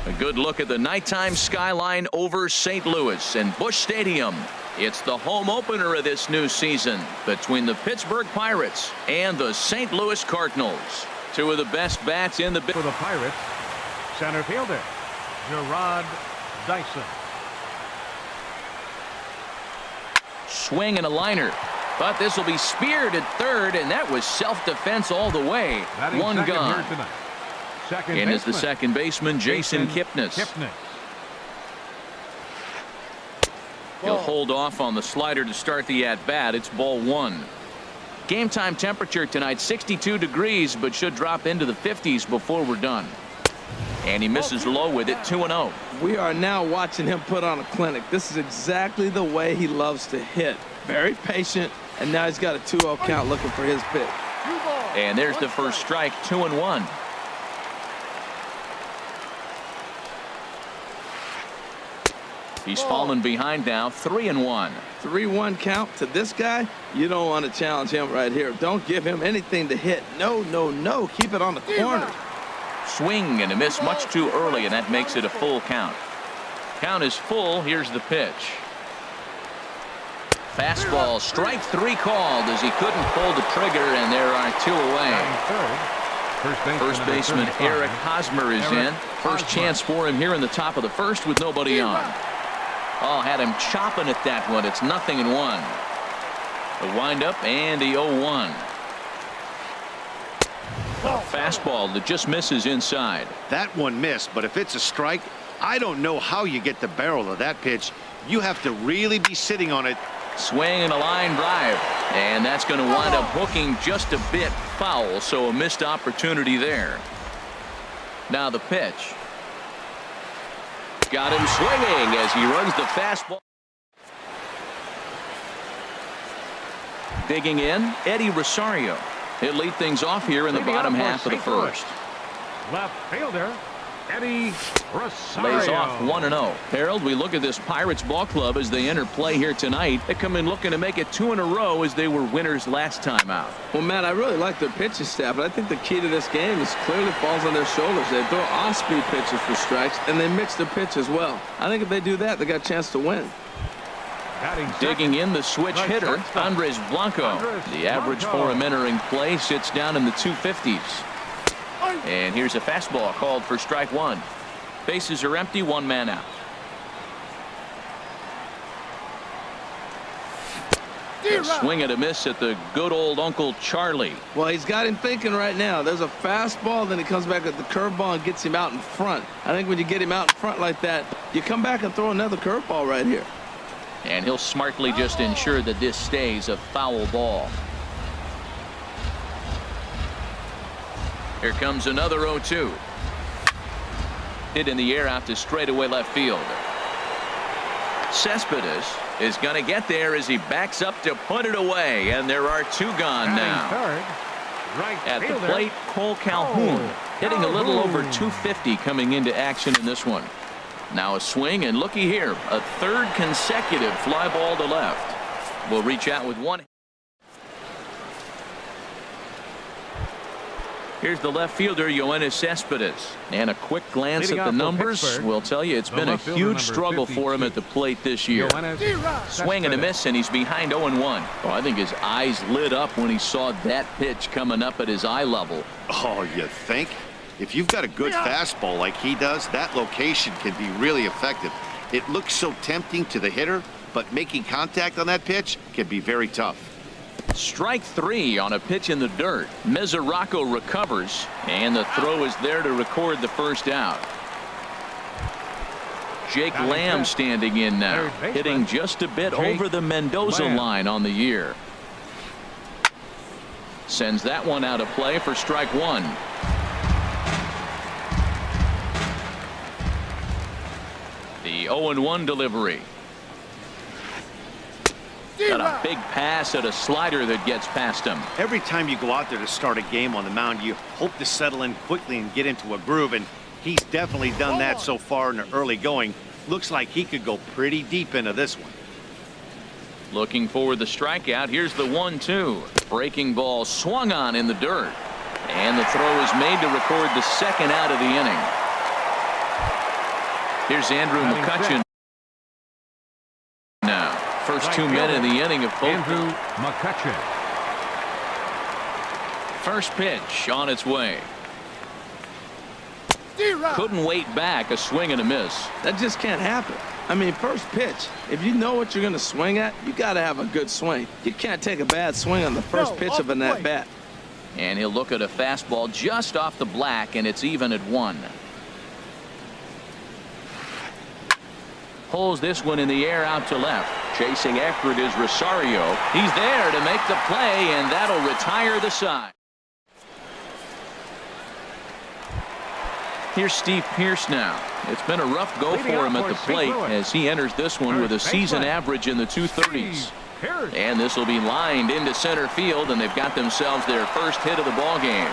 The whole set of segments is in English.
A good look at the nighttime skyline over St. Louis and Busch Stadium. It's the home opener of this new season between the Pittsburgh Pirates and the St. Louis Cardinals. Two of the best bats in the for the Pirates. Center fielder Gerard Dyson. Swing and a liner, but this will be speared at third, and that was self-defense all the way. One gone. And is the second baseman Jason Kipnis. He'll hold off on the slider to start the at-bat. It's ball one. Game time temperature tonight 62 degrees, but should drop into the 50s before we're done. And he misses low with it, 2-0. We are now watching him put on a clinic. This is exactly the way he loves to hit. Very patient, and now he's got a 2-0 count looking for his pitch. And there's the first strike, 2-1. He's fallen behind now, 3-1. 3-1 count to this guy. You don't want to challenge him right here. Don't give him anything to hit. No, no, no. Keep it on the corner. Swing and a miss much too early, and that makes it a full count. Count is full. Here's the pitch. Fastball, strike three called as he couldn't pull the trigger, and there are two away. First baseman Eric Hosmer is in. First chance for him here in the top of the first with nobody on. Oh, had him chopping at that one. It's 0-1. The windup and the 0-1. A fastball that just misses inside. That one missed, but if it's a strike, I don't know how you get the barrel of that pitch. You have to really be sitting on it. Swing and a line drive, and that's going to wind up hooking just a bit foul, so a missed opportunity there. Now the pitch. Got him swinging as he runs the fastball. Digging in, Eddie Rosario. He'll lead things off here in the bottom half of the first. Left fielder Eddie Rosario. Lays off 1-0. Harold, we look at this Pirates ball club as they enter play here tonight. They come in looking to make it 2 in a row as they were winners last time out. Well, Matt, I really like their pitching staff, but I think the key to this game is clearly falls on their shoulders. They throw off-speed pitches for strikes, and they mix their pitch as well. I think if they do that, they got a chance to win. Digging in the switch hitter, Andres Blanco. The average for him entering play sits down in the 250s. And here's a fastball called for strike one. Bases are empty, one man out. A swing and a miss at the good old Uncle Charlie. Well, he's got him thinking right now. There's a fastball, then he comes back at the curveball and gets him out in front. I think when you get him out in front like that, you come back and throw another curveball right here. And he'll smartly just ensure that this stays a foul ball. Here comes another 0-2. Hit in the air out to straightaway left field. Cespedes is going to get there as he backs up to put it away, and there are two gone now. At the plate, Cole Calhoun hitting a little over 250 coming into action in this one. Now a swing, and looky here, a third consecutive fly ball to left. Will reach out with one. Here's the left fielder, Yoenis Cespedes. And a quick glance at the numbers will tell you it's been a huge struggle for him at the plate this year. Swing and a miss, and he's behind 0-1. Oh, I think his eyes lit up when he saw that pitch coming up at his eye level. Oh, you think? If you've got a good fastball like he does, that location can be really effective. It looks so tempting to the hitter, but making contact on that pitch can be very tough. Strike three on a pitch in the dirt. Mesoraco recovers, and the throw is there to record the first out. Jake Lamb standing in now, hitting just a bit over the Mendoza line on the year. Sends that one out of play for strike one. The 0-1 delivery. Got a big pass at a slider that gets past him. Every time you go out there to start a game on the mound, you hope to settle in quickly and get into a groove, and he's definitely done that so far in the early going. Looks like he could go pretty deep into this one. Looking for the strikeout. Here's the 1-2. Breaking ball swung on in the dirt, and the throw is made to record the second out of the inning. Here's Andrew McCutcheon now. First 2 men in the inning of both. Andrew McCutcheon. First pitch on its way. Couldn't wait back. A swing and a miss. That just can't happen. I mean, first pitch, if you know what you're going to swing at, you got to have a good swing. You can't take a bad swing on the first pitch of an at-bat. And he'll look at a fastball just off the black, and it's even at 1. Pulls this one in the air out to left. Chasing after it is Rosario. He's there to make the play, and that'll retire the side. Here's Steve Pearce now. It's been a rough go for him at the plate as he enters this one with a season average in the 230s. And this will be lined into center field, and they've got themselves their first hit of the ball game.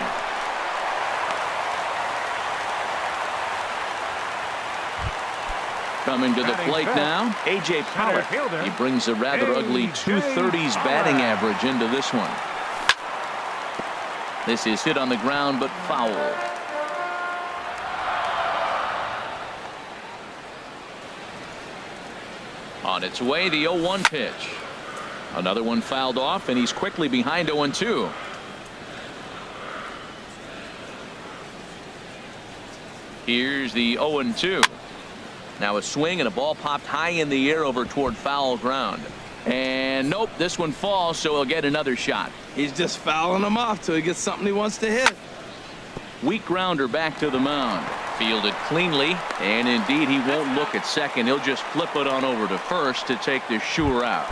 Coming to the plate now, A.J. Pollock. He brings a rather ugly 230s batting average into this one. This is hit on the ground, but foul. On its way, the 0-1 pitch. Another one fouled off, and he's quickly behind 0-2. Here's the 0-2. Now a swing and a ball popped high in the air over toward foul ground. And nope, this one falls, so he'll get another shot. He's just fouling him off till he gets something he wants to hit. Weak grounder back to the mound. Fielded cleanly, and indeed he won't look at second. He'll just flip it on over to first to take the Shure out.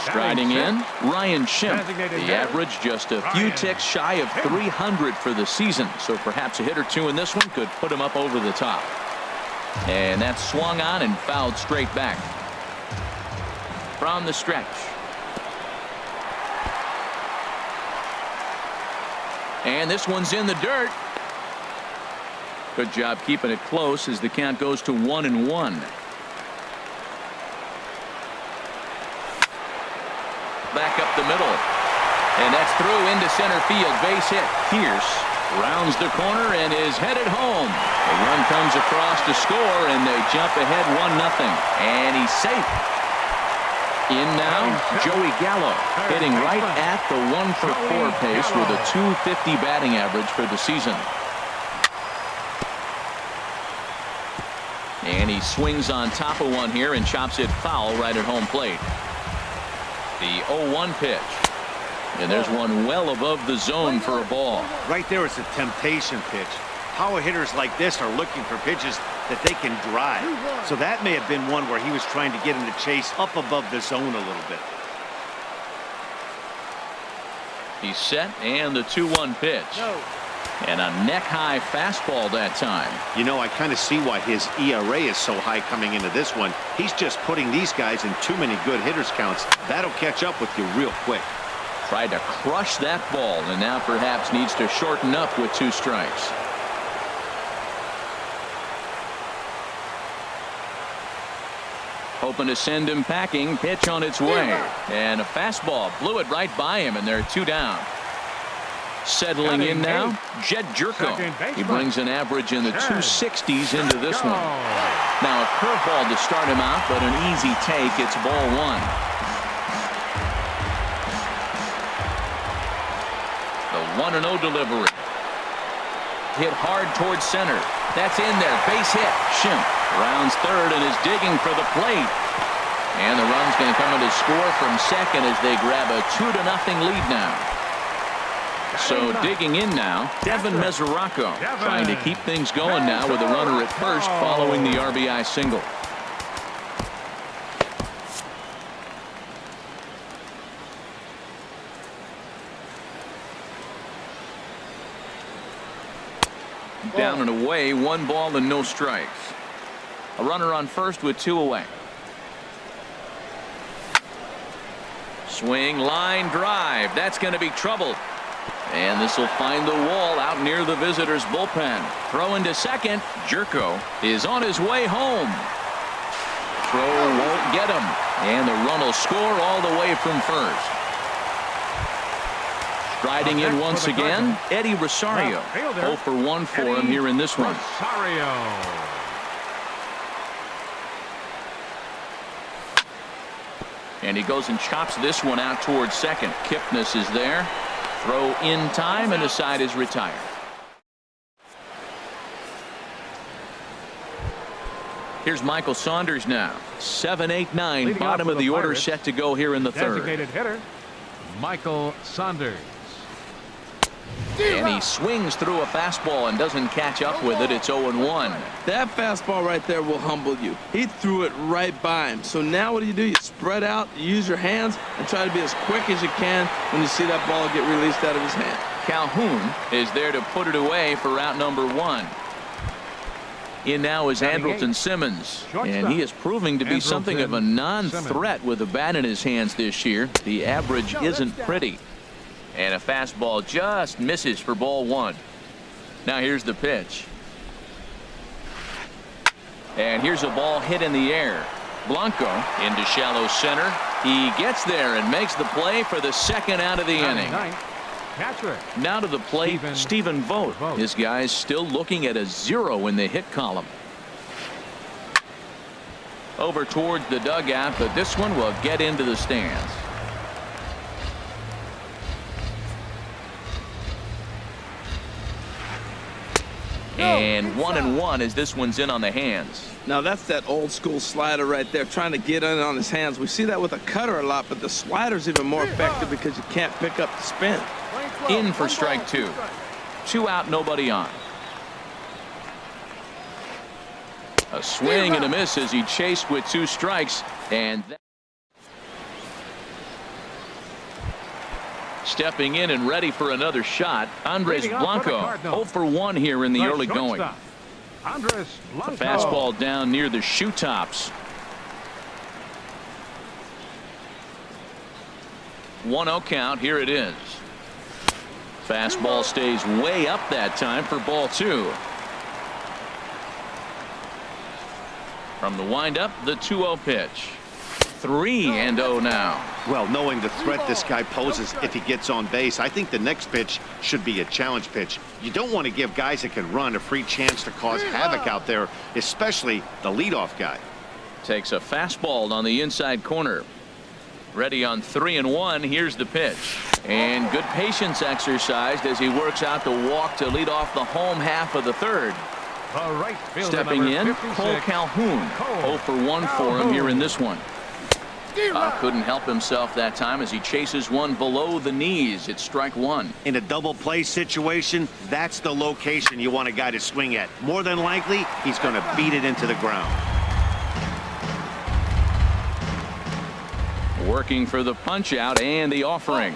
Striding in, Ryan Schimpf. The average just a few ticks shy of 300 for the season, so perhaps a hit or two in this one could put him up over the top. And that's swung on and fouled straight back. From the stretch. And this one's in the dirt. Good job keeping it close as the count goes to 1-1. Back up the middle. And that's through into center field. Base hit. Pearce rounds the corner and is headed home. A run comes across to score, and they jump ahead 1-0. And he's safe. In now, Joey Gallo, hitting right at the 1-for-4 pace with a 250 batting average for the season. And he swings on top of one here and chops it foul right at home plate. The 0-1 pitch. And there's one well above the zone for a ball. Right there, it's a temptation pitch. Power hitters like this are looking for pitches that they can drive. So that may have been one where he was trying to get him to chase up above the zone a little bit. He's set, and the 2-1 pitch. And a neck-high fastball that time. You know, I kind of see why his ERA is so high coming into this one. He's just putting these guys in too many good hitters counts. That'll catch up with you real quick. Tried to crush that ball, and now perhaps needs to shorten up with 2 strikes. Hoping to send him packing. Pitch on its way. And a fastball blew it right by him, and they're 2 down. Settling in now, Jed Jerko. He brings an average in the 260s into this one. Now a curveball to start him out, but an easy take. It's ball 1. The 1-0 delivery. Hit hard towards center. That's in there. Base hit. Schimpf rounds third and is digging for the plate. And the run's going to come in to score from second as they grab a 2-0 lead now. So digging in now, Devin Mesoraco trying to keep things going now with a runner at first following the RBI single. Down and away, 1 ball and no strikes. A runner on first with 2 away. Swing, line drive. That's going to be trouble. And this will find the wall out near the visitors' bullpen. Throw into second. Jerko is on his way home. Throw won't get him. And the run will score all the way from first. Striding in once again, Eddie Rosario. 0 for 1 for him here in this one. And he goes and chops this one out towards second. Kipnis is there. Throw in time, and the side is retired. Here's Michael Saunders now. 7-8-9, Leading bottom off of for the order, Pirates, set to go here in the third. Designated hitter, Michael Saunders. And he swings through a fastball and doesn't catch up with it. It's 0-1. That fastball right there will humble you. He threw it right by him. So now what do? You spread out, you use your hands, and try to be as quick as you can when you see that ball get released out of his hand. Calhoun is there to put it away for out number 1. In now is Andrelton Simmons, and he is proving to be something of a non-threat with a bat in his hands this year. The average isn't pretty. And a fastball just misses for ball 1. Now here's the pitch. And here's a ball hit in the air. Blanco into shallow center. He gets there and makes the play for the second out of the inning. Catcher. Now to the plate, Stephen Vogt. His guy's still looking at a 0 in the hit column. Over towards the dugout, but this one will get into the stands. And 1-1 as this one's in on the hands. Now that's that old school slider right there, trying to get in on his hands. We see that with a cutter a lot, but the slider's even more effective because you can't pick up the spin. In for strike 2. 2 out, nobody on. A swing and a miss as he chased with 2 strikes. And stepping in and ready for another shot, Andres Blanco. 0 for 1 here in the early going. Andres A fastball down near the shoe tops. 1-0 count. Here it is. Fastball stays way up that time for ball 2. From the windup, the 2-0 pitch. 3-0 now. Well, knowing the threat this guy poses if he gets on base, I think the next pitch should be a challenge pitch. You don't want to give guys that can run a free chance to cause havoc out there, especially the leadoff guy. Takes a fastball on the inside corner. Ready on 3-1. Here's the pitch. And good patience exercised as he works out the walk to lead off the home half of the third. Stepping in, Cole Calhoun. 0 for 1 for him here in this one. Couldn't help himself that time as he chases one below the knees. It's strike 1. In a double play situation, that's the location you want a guy to swing at. More than likely, he's going to beat it into the ground. Working for the punch out and the offering.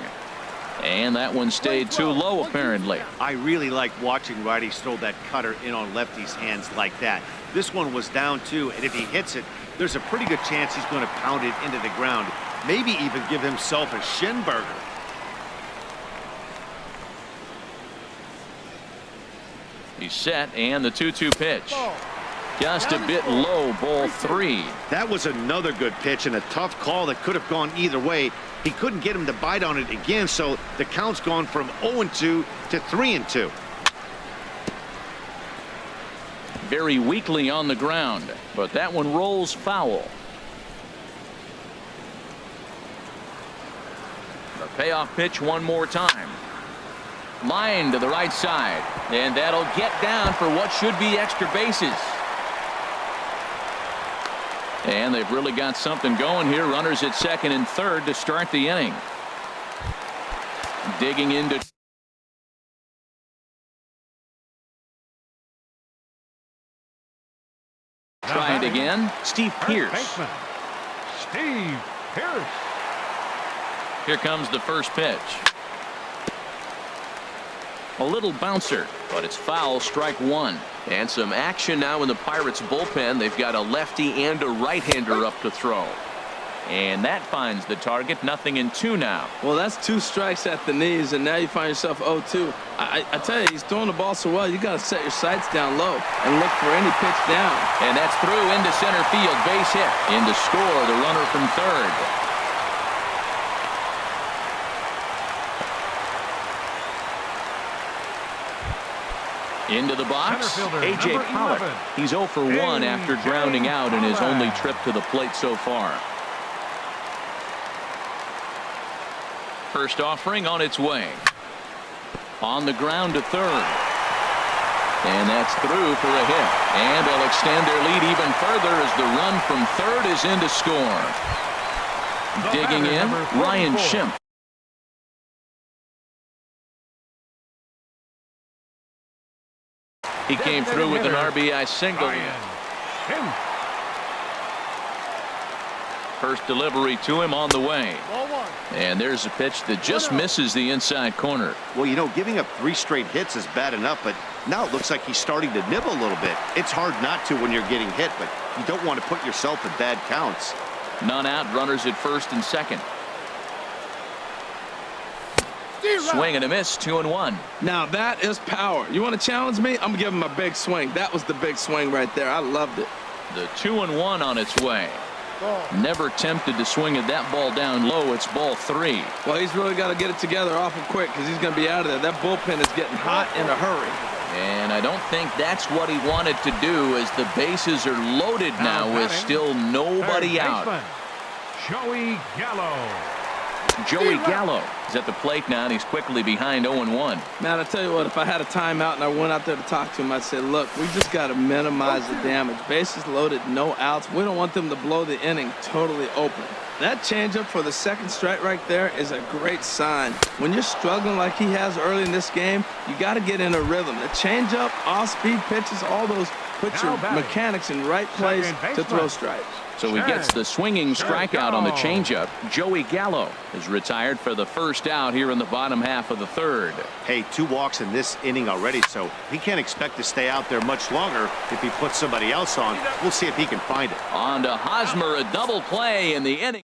And that one stayed too low, apparently. I really like watching righties throw that cutter in on lefties' hands like that. This one was down too, and if he hits it, there's a pretty good chance he's going to pound it into the ground. Maybe even give himself a shin burger. He's set, and the 2-2 pitch. Just a bit low, ball 3. That was another good pitch and a tough call that could have gone either way. He couldn't get him to bite on it again, so the count's gone from 0-2 to 3-2. Very weakly on the ground, but that one rolls foul. The payoff pitch one more time. Line to the right side, and that'll get down for what should be extra bases. And they've really got something going here. Runners at second and third to start the inning. Digging into. Try it again. Steve Pierce. Steve Pierce. Here comes the first pitch. A little bouncer, but it's foul, strike 1. And some action now in the Pirates bullpen. They've got a lefty and a right-hander up to throw. And that finds the target. 0-2 now. Well, that's 2 strikes at the knees, and now you find yourself 0-2. I tell you, he's throwing the ball so well, you got to set your sights down low and look for any pitch down. And that's through into center field. Base hit. In to score, the runner from third. Into the box, A.J. Pollock. He's 0 for 1 after grounding out in his only trip to the plate so far. First offering on its way. On the ground to third. And that's through for a hit. And they'll extend their lead even further as the run from third is in to score. Digging in, Ryan Schimpf. He came through with an RBI single. First delivery to him on the way. And there's a pitch that just misses the inside corner. Well, you know, giving up 3 straight hits is bad enough, but now it looks like he's starting to nibble a little bit. It's hard not to when you're getting hit, but you don't want to put yourself in bad counts. None out, runners at first and second. Swing and a miss, 2-1. Now that is power. You want to challenge me? I'm going to give him a big swing. That was the big swing right there. I loved it. The 2-1 on its way. Never tempted to swing at that ball down low. It's ball 3. Well, he's really got to get it together awful quick because he's going to be out of there. That bullpen is getting hot in a hurry. And I don't think that's what he wanted to do, as the bases are loaded now with still nobody out. Joey Gallo. Joey Gallo is at the plate now, and he's quickly behind 0-1. Man, I tell you what, if I had a timeout and I went out there to talk to him, I'd say, look, we just got to minimize the damage. Bases loaded, no outs. We don't want them to blow the inning totally open. That changeup for the second strike right there is a great sign. When you're struggling like he has early in this game, you got to get in a rhythm. The changeup, off-speed pitches, all those put your mechanics in right place to throw strikes. So he gets the swinging strikeout on the changeup. Joey Gallo is retired for the first out here in the bottom half of the third. Hey, 2 walks in this inning already, so he can't expect to stay out there much longer if he puts somebody else on. We'll see if he can find it. On to Hosmer, a double play in the inning.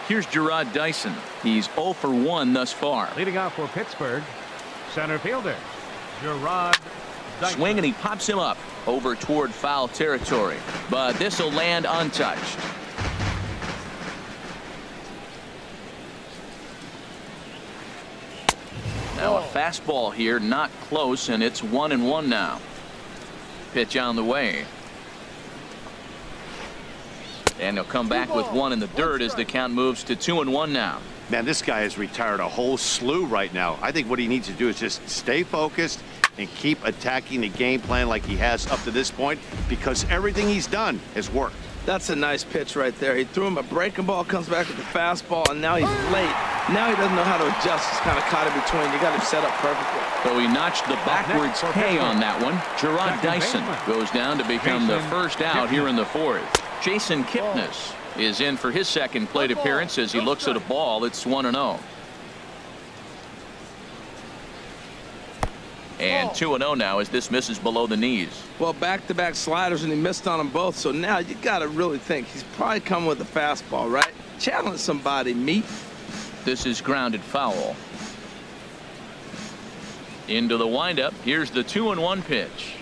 Here's Gerard Dyson. He's 0 for 1 thus far. Leading off for Pittsburgh, center fielder Gerard Dyson. Swing, and he pops him up over toward foul territory, but this will land untouched. Now a fastball here, not close, and it's 1-1 now. Pitch on the way. And he'll come back with 1 in the dirt as the count moves to 2-1 now. Man, this guy has retired a whole slew right now. I think what he needs to do is just stay focused and keep attacking the game plan like he has up to this point, because everything he's done has worked. That's a nice pitch right there. He threw him a breaking ball, comes back with the fastball, and now he's late. Now he doesn't know how to adjust. He's kind of caught in between. You got him set up perfectly. So he notched the backwards K on that one. Gerard Dyson goes down to become the first out here in the fourth. Jason Kipnis is in for his second plate appearance as he looks at a ball. It's 1-0. And 2-0 now as this misses below the knees. Well, back-to-back sliders, and he missed on them both. So now you got to really think. He's probably coming with a fastball, right? Challenge somebody, meat. This is grounded foul. Into the windup. Here's the 2-1 pitch.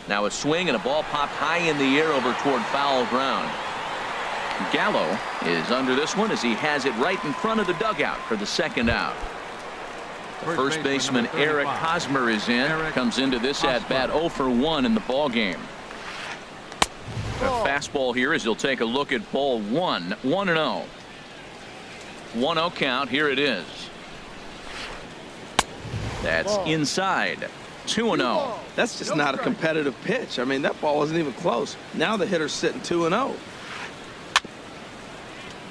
Now a swing, and a ball popped high in the air over toward foul ground. Gallo is under this one as he has it right in front of the dugout for the second out. The first baseman Eric Hosmer is in. Comes into this at bat 0 for 1 in the ball game. A fastball here as he'll take a look at ball 1. 1-0. 1-0 count. Here it is. That's inside. 2-0. That's just not a competitive pitch. I mean, that ball wasn't even close. Now the hitter's sitting 2-0.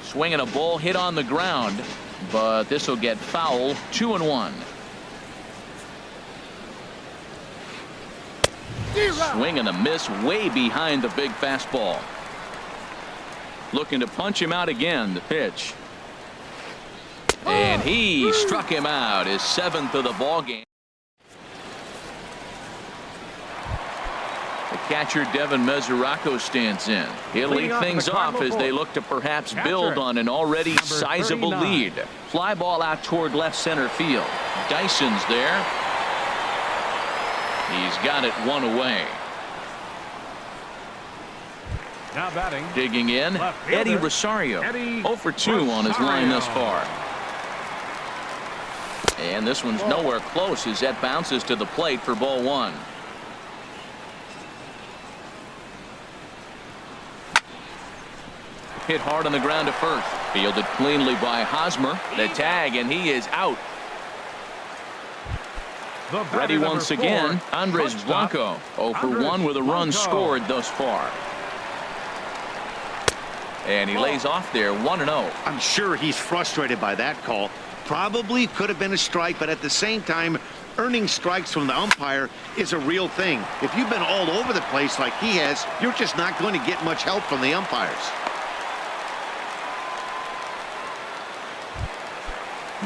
Swinging a ball hit on the ground, but this will get foul. 2-1. Swing and a miss way behind the big fastball. Looking to punch him out again. The pitch. And he struck him out. His 7th of the ball game. The catcher Devin Mesoraco stands in. He'll lead things off as they look to perhaps build on an already sizable lead. Fly ball out toward left center field. Dyson's there. He's got it 1 away. Now batting. Digging in, Eddie Rosario. 0 for 2 on his line thus far. And this one's nowhere close as that bounces to the plate for ball 1. Hit hard on the ground to first. Fielded cleanly by Hosmer. The tag, and he is out. Ready once again, Andres Blanco. 0 for 1 with a run scored thus far. And he lays off there 1-0. I'm sure he's frustrated by that call. Probably could have been a strike, but at the same time, earning strikes from the umpire is a real thing. If you've been all over the place like he has, you're just not going to get much help from the umpires.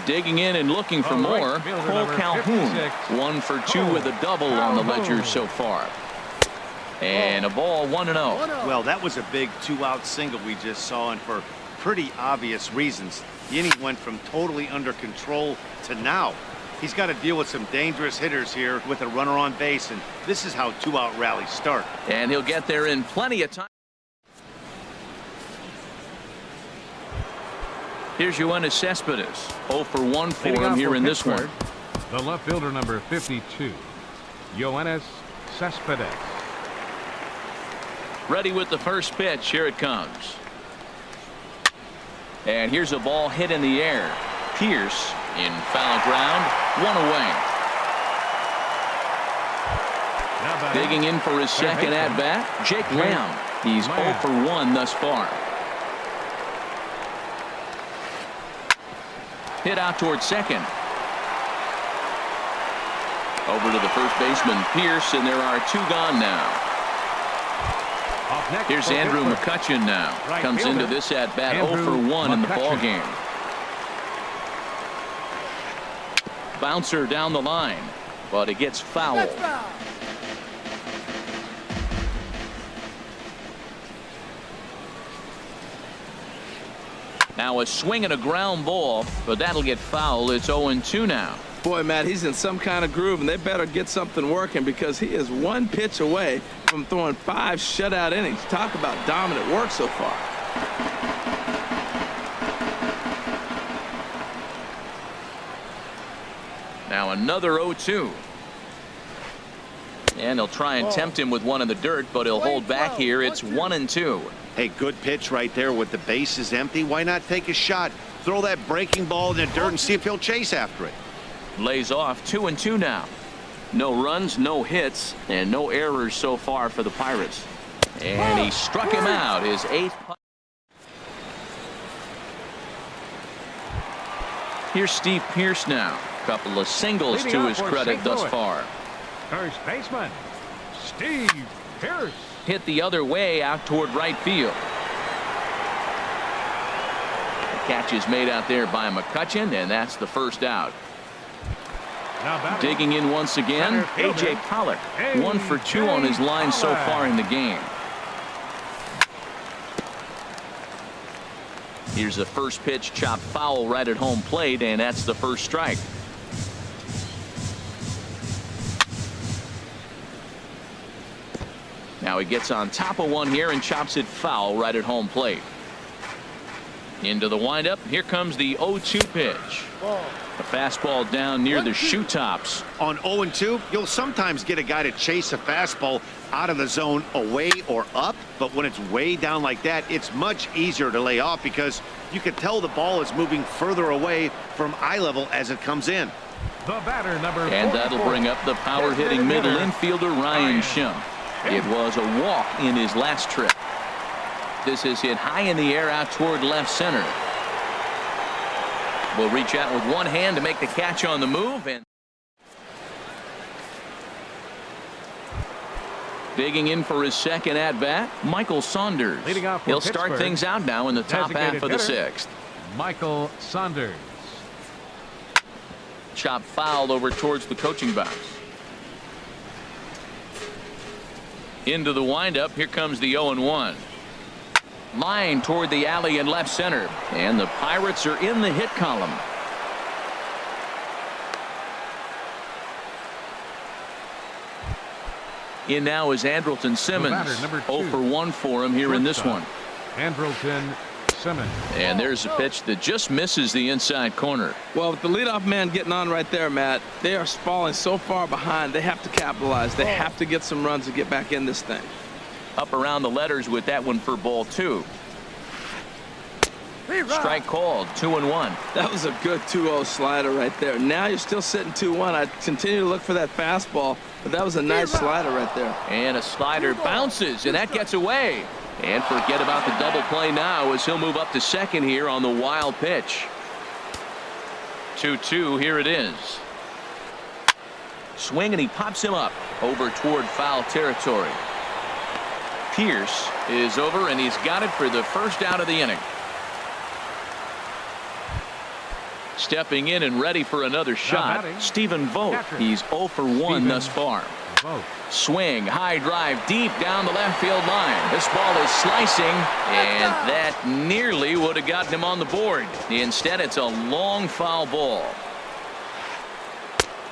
Digging in and looking for more, Cole Calhoun. 1 for 2 with a double on the ledger so far. And a ball 1-0. Well, that was a big 2-out single we just saw, and for pretty obvious reasons. The inning went from totally under control to now. He's got to deal with some dangerous hitters here with a runner on base, and this is how 2-out rallies start. And he'll get there in plenty of time. Here's Yoenis Cespedes. 0 for 1 for him here in this one. The left fielder, number 52, Yoenis Cespedes. Ready with the first pitch. Here it comes. And here's a ball hit in the air. Pierce in foul ground. 1 away. Digging in for his second at bat, Jake Lamb. He's 0 for 1 thus far. Hit out towards second. Over to the first baseman, Pierce, and there are 2 gone now. Here's Andrew McCutchen now. Comes into this at bat 0 for 1 in the ball game. Bouncer down the line, but it gets foul. Now a swing and a ground ball, but that'll get foul. It's 0-2 now. Boy, Matt, he's in some kind of groove, and they better get something working because he is 1 pitch away from throwing 5 shutout innings. Talk about dominant work so far. Now another 0-2. And they'll try and tempt him with one in the dirt, but he'll hold back here. It's 1-2. Hey, good pitch right there with the bases empty. Why not take a shot? Throw that breaking ball in the dirt and see if he'll chase after it. Lays off 2-2 now. No runs, no hits, and no errors so far for the Pirates. And he struck him out, his 8th. Here's Steve Pierce now. Couple of singles to his credit thus far. First baseman, Steve Pierce. Hit the other way out toward right field. The catch is made out there by McCutchen, and that's the first out. Digging in once again, A.J. Pollock. 1 for 2 on his line so far in the game. Here's the first pitch, chopped foul right at home plate, and that's the first strike. Now he gets on top of one here and chops it foul right at home plate. Into the windup. Here comes the 0-2 pitch. A fastball down near the shoe tops. On 0-2, you'll sometimes get a guy to chase a fastball out of the zone away or up, but when it's way down like that, it's much easier to lay off because you can tell the ball is moving further away from eye level as it comes in. The batter, number 44. And that'll bring up the power-hitting middle infielder Ryan Schimm. It was a walk in his last trip. This is hit high in the air out toward left center. Will reach out with one hand to make the catch on the move, and digging in for his second at bat, Michael Saunders. He'll start things out now in the top half of the 6th. Michael Saunders. Chop foul over towards the coaching box. Into the windup. Here comes the 0-1. Line toward the alley in left center, and the Pirates are in the hit column. In now is Andrelton Simmons. 0 for 1 for him here in this one. Andrelton Simmons. And there's a pitch that just misses the inside corner. Well, with the leadoff man getting on right there, Matt, they are falling so far behind. They have to capitalize. They have to get some runs to get back in this thing. Up around the letters with that one for ball 2. Strike called, 2-1. That was a good 2-0 slider right there. Now you're still sitting 2-1. I continue to look for that fastball, but that was a nice slider right there. And a slider bounces, and that gets away. And forget about the double play now as he'll move up to second here on the wild pitch. 2-2, here it is. Swing, and he pops him up over toward foul territory. Pierce is over, and he's got it for the first out of the inning. Stepping in and ready for another shot, Stephen Vogt. He's 0 for 1 thus far. Swing, high drive deep down the left field line. This ball is slicing, and that nearly would have gotten him on the board. Instead, it's a long foul ball.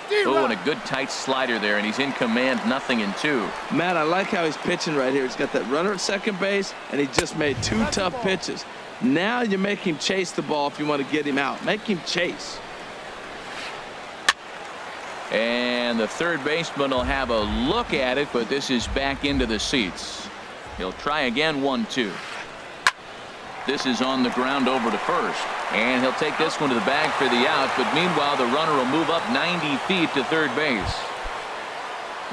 Oh, and a good tight slider there, and he's in command, 0-2. Matt, I like how he's pitching right here. He's got that runner at second base, and he just made 2 tough pitches. Now you make him chase the ball if you want to get him out. Make him chase. And the third baseman will have a look at it, but this is back into the seats. He'll try again, 1-2. This is on the ground over to first. And he'll take this one to the bag for the out, but meanwhile the runner will move up 90 feet to third base.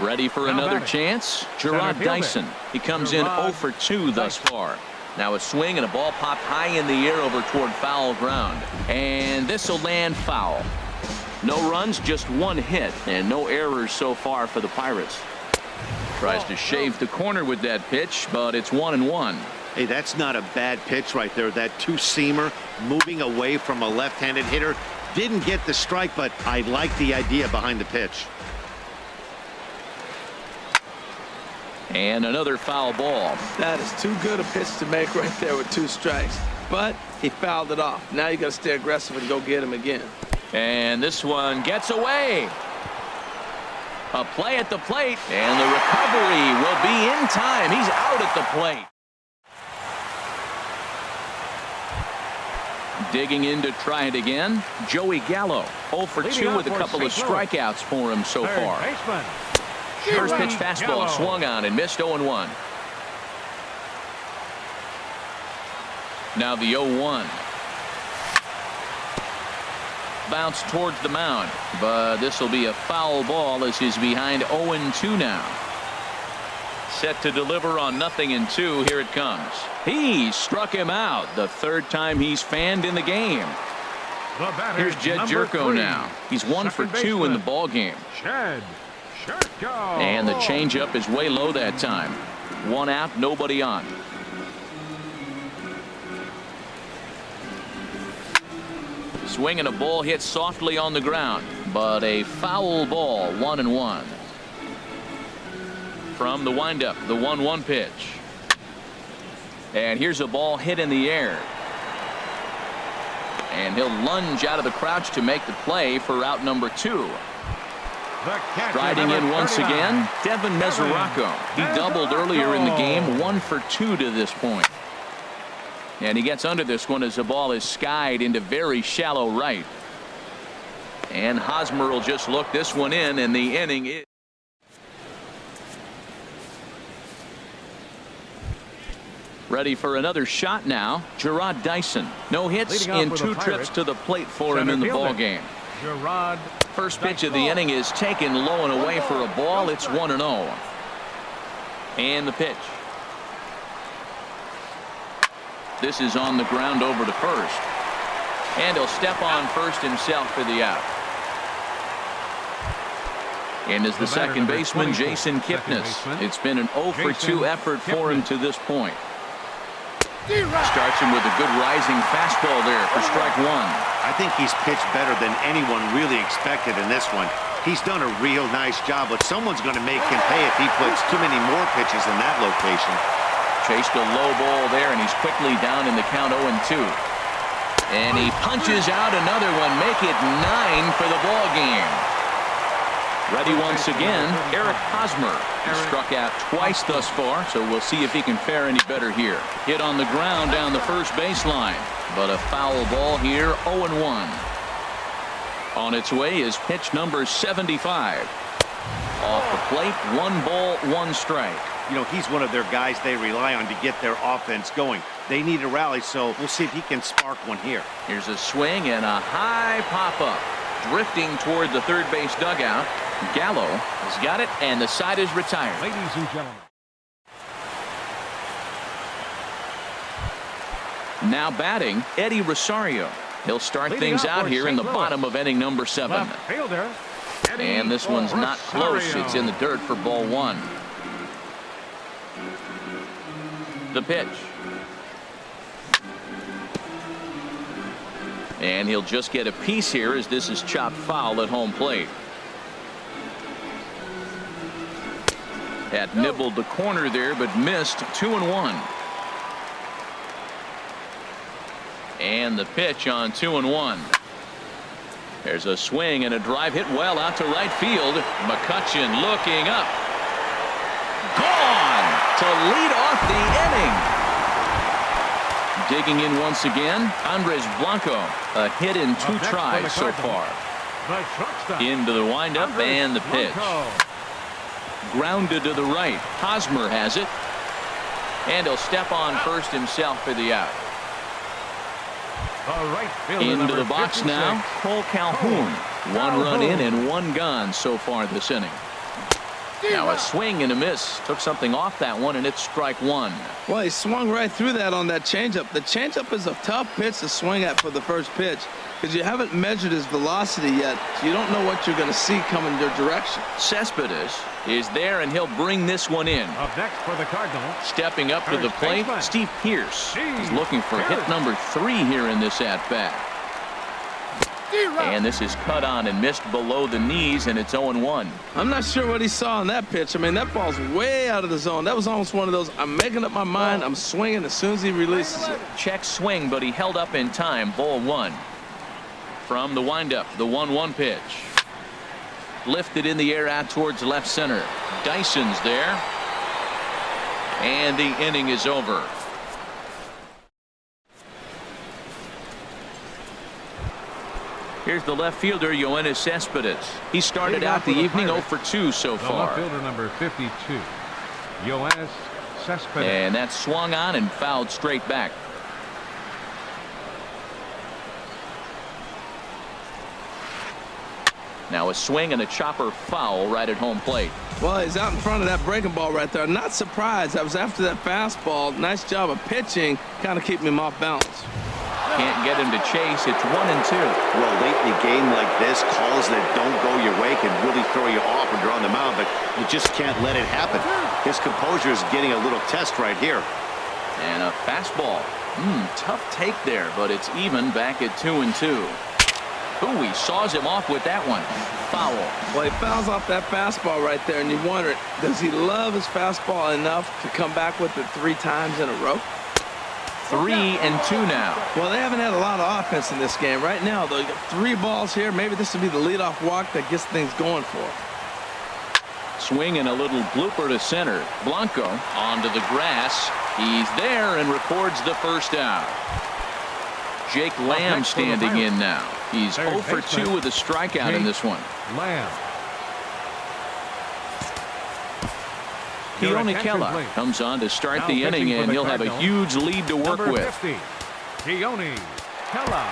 Ready for another chance? Gerard Dyson. He comes in 0 for 2 thus far. Now a swing and a ball popped high in the air over toward foul ground. And this will land foul. No runs, just 1 hit, and no errors so far for the Pirates. Tries to shave the corner with that pitch, but it's 1-1. Hey, that's not a bad pitch right there. That 2-seamer moving away from a left-handed hitter. Didn't get the strike, but I like the idea behind the pitch. And another foul ball. That is too good a pitch to make right there with 2 strikes. But he fouled it off. Now you got to stay aggressive and go get him again. And this one gets away. A play at the plate, and the recovery will be in time. He's out at the plate. Digging in to try it again, Joey Gallo. 0 for 2 with a couple of strikeouts for him so far. First pitch fastball swung on and missed, 0-1. Now the 0-1. Bounce towards the mound, but this will be a foul ball as he's behind 0-2 now. Set to deliver on 0-2. Here it comes. He struck him out, the 3rd time he's fanned in the game. Here's Jed Jerko now. He's 1 for 2 in the ball game. And the changeup is way low that time. 1 out, nobody on. Swing and a ball hit softly on the ground, but a foul ball, 1-1. From the windup, the 1-1 pitch. And here's a ball hit in the air. And he'll lunge out of the crouch to make the play for out number 2. Striding in once again, Devin Mesoraco. He doubled earlier in the game, 1 for 2 to this point. And he gets under this one as the ball is skied into very shallow right. And Hosmer will just look this one in, and the inning is. Ready for another shot now, Gerard Dyson. No hits in 2 trips to the plate for him in the ball game. First pitch of the inning is taken low and away for a ball. It's 1-0. And the pitch. This is on the ground over to first. And he'll step on first himself for the out. And as the second baseman, Jason Kipnis. It's been an 0 for 2 effort for him to this point. Starts him with a good rising fastball there for strike 1. I think he's pitched better than anyone really expected in this one. He's done a real nice job, but someone's going to make him pay if he puts too many more pitches in that location. Chased a low ball there, and he's quickly down in the count, 0-2. And he punches out another one, make it 9 for the ball game. Ready once again, Eric Hosmer. He struck out twice thus far, so we'll see if he can fare any better here. Hit on the ground down the first baseline, but a foul ball here, 0-1. On its way is pitch number 75. Off the plate, 1 ball, 1 strike. You know, he's one of their guys they rely on to get their offense going. They need a rally, so we'll see if he can spark one here. Here's a swing and a high pop-up. Drifting toward the third base dugout. Gallo has got it, and the side is retired. Ladies and gentlemen. Now batting, Eddie Rosario. He'll start Leading things up out for here in St. the Louis. bottom of inning number 7. Left fielder, Eddie And this one's not close. Rosario. It's in the dirt for ball 1. The pitch. And he'll just get a piece here as this is chopped foul at home plate. Had nibbled the corner there, but missed. 2-1. And the pitch on 2-1. There's a swing and a drive hit well out to right field. McCutchen looking up. Gone to lead off the inning. Digging in once again, Andres Blanco. A hit in 2 tries so far. The shortstop, Into the windup Andres and the pitch. Blanco. Grounded to the right. Hosmer has it. And he'll step on first himself for the out. The right fielder, Into number the box 56. now, Cole Calhoun. 1 run in and 1 gone so far this inning. Now a swing and a miss. Took something off that one, and it's strike 1. Well, he swung right through that on that changeup. The changeup is a tough pitch to swing at for the first pitch because you haven't measured his velocity yet, so you don't know what you're going to see coming your direction. Cespedes is there, and he'll bring this one in. Up next for the Cardinals. Stepping up to the First plate, baseman. Steve Pearce. He's Steve looking for hit Pearce. number 3 here in this at-bat. And this is cut on and missed below the knees, and it's 0-1. I'm not sure what he saw on that pitch. I mean, that ball's way out of the zone. That was almost one of those, I'm making up my mind, I'm swinging as soon as he releases it. Check swing, but he held up in time. Ball 1. From the windup, the 1-1 pitch. Lifted in the air out towards left center. Dyson's there. And the inning is over. Here's the left fielder, Yoenis Cespedes. He started Leading out off the for the evening 0 Pirates, for 2 so The far. left fielder, number 52, Yoenis Cespedes. And that swung on and fouled straight back. Now a swing and a chopper foul right at home plate. Well, he's out in front of that breaking ball right there. Not surprised. I was after that fastball. Nice job of pitching, kind of keeping him off balance. Can't get him to chase. It's 1-2. Well, late in a game like this, calls that don't go your way can really throw you off when you're on the mound, but you just can't let it happen. His composure is getting a little test right here. And a fastball. Tough take there, but it's even back at 2-2. Ooh, he saws him off with that one. Foul. Well, he fouls off that fastball right there, and you wonder, does he love his fastball enough to come back with it 3 times in a row? 3-2 now. Well, they haven't had a lot of offense in this game. Right now, though, you got 3 balls here. Maybe this will be the leadoff walk that gets things going for him. Swing and a little blooper to center. Blanco onto the grass. He's there and records the first out. Jake Lamb next for the standing Pirates. in now. He's Third 0 for baseman, 2 with a strikeout in Jake this one. Lamb. Keone attention, Kela please. comes on to start Now the inning, pitching for and the he'll have a Cardinals, huge lead to work Number with. 50, Keone Kela.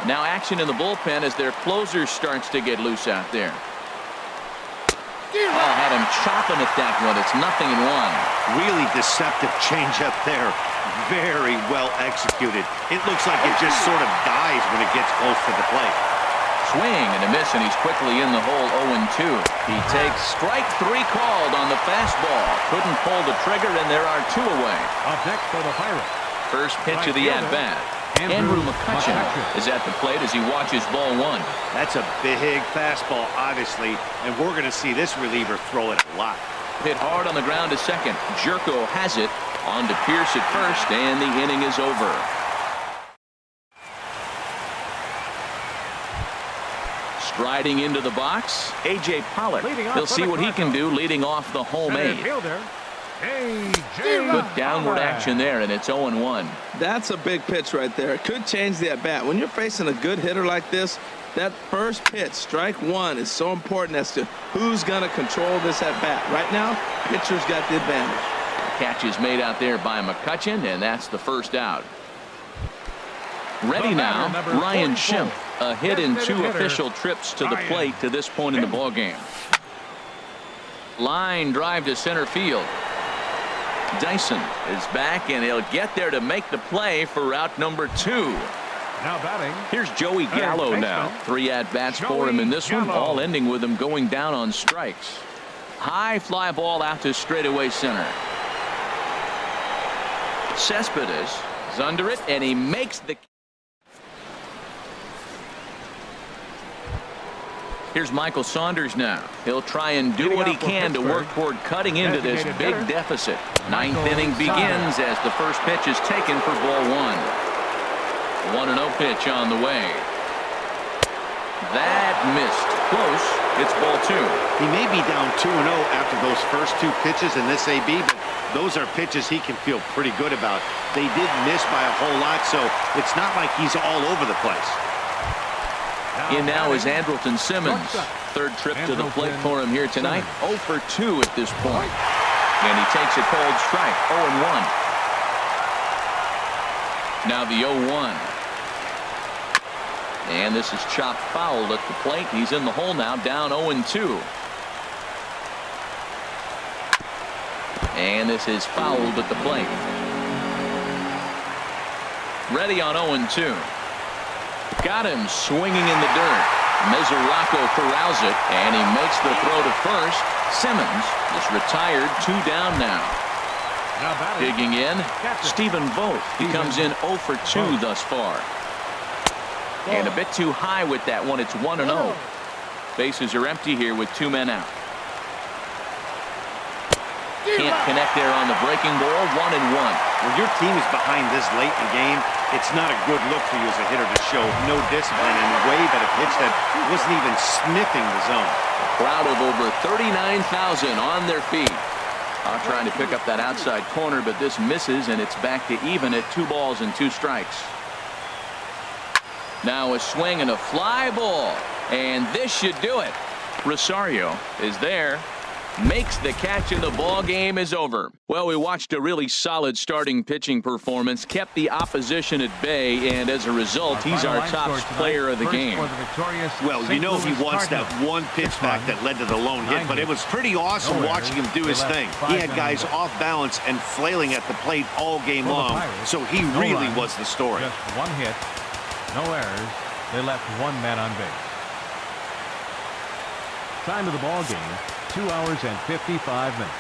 Now action in the bullpen as their closer starts to get loose out there. Oh, had him chopping at that one. It's 0-1. Really deceptive changeup there. Very well executed. It looks like it just sort of dies when it gets close to the plate. Swing and a miss, and he's quickly in the hole. 0-2. He takes strike 3 called on the fastball. Couldn't pull the trigger, and there are 2 away. Up next for the Pirates. First pitch Right of the fielder, at-bat. Andrew Andrew McCutchen is at the plate as he watches ball 1. That's a big fastball, obviously, and we're going to see this reliever throw it a lot. Hit hard on the ground to second. Jerko has it. On to Pierce at first, and the inning is over. Striding into the box, A.J. Pollard. Leading off He'll for see the what he can Cardinals. do leading off the home Center 8. fielder, Good downward action there, and it's 0-1. That's a big pitch right there. It could change the at-bat. When you're facing a good hitter like this, that first pitch, strike one, is so important as to who's going to control this at-bat. Right now, pitcher's got the advantage. Catch is made out there by McCutchen, and that's the first out. Ready now, Ryan Schimpf. A hit in 2 official trips to the plate to this point in the ballgame. Line drive to center field. Dyson is back, and he'll get there to make the play for out number 2. Now batting. Here's Joey Gallo now. 3 at-bats for him in this one, all ending with him going down on strikes. High fly ball out to straightaway center. Cespedes is under it, and he makes the... Here's Michael Saunders now. He'll try and do what he can to work toward cutting into this big deficit. 9th inning begins as the first pitch is taken for ball 1. 1-0 pitch on the way. That missed. Close. It's ball 2. He may be down 2-0 after those first 2 pitches in this AB, but those are pitches he can feel pretty good about. They did miss by a whole lot, so it's not like he's all over the place. In now is Andrelton Simmons. 3rd trip to the plate for him here tonight. 0 for 2 at this point. And he takes a cold strike. 0-1. Now the 0-1. And this is chopped foul at the plate. He's in the hole now, down 0-2. And this is fouled at the plate. Ready on 0-2. Got him swinging in the dirt. Mesoraco corrals it, and he makes the throw to first. Simmons is retired, 2 down now. Digging in, Stephen Vogt. He comes in 0 for 2 thus far. And a bit too high with that one. It's 1-0. Bases are empty here with 2 men out. Can't connect there on the breaking ball. 1-1. When your team is behind this late in the game, it's not a good look for you as a hitter to show no discipline and wave at a pitch that wasn't even sniffing the zone. A crowd of over 39,000 on their feet. Trying to pick up that outside corner, but this misses, and it's back to even at 2 balls and 2 strikes. Now a swing and a fly ball, and this should do it. Rosario is there. Makes the catch, and the ball game is over. Well, we watched a really solid starting pitching performance, kept the opposition at bay, and as a result, he's our top player of the game. Well, you know he wants that one pitch back that led to the lone hit, but it was pretty awesome watching him do his thing. He had guys off balance and flailing at the plate all game long, so he really was the story. Just 1 hit, no errors. They left 1 man on base. Time of the ball game, 2 hours and 55 minutes.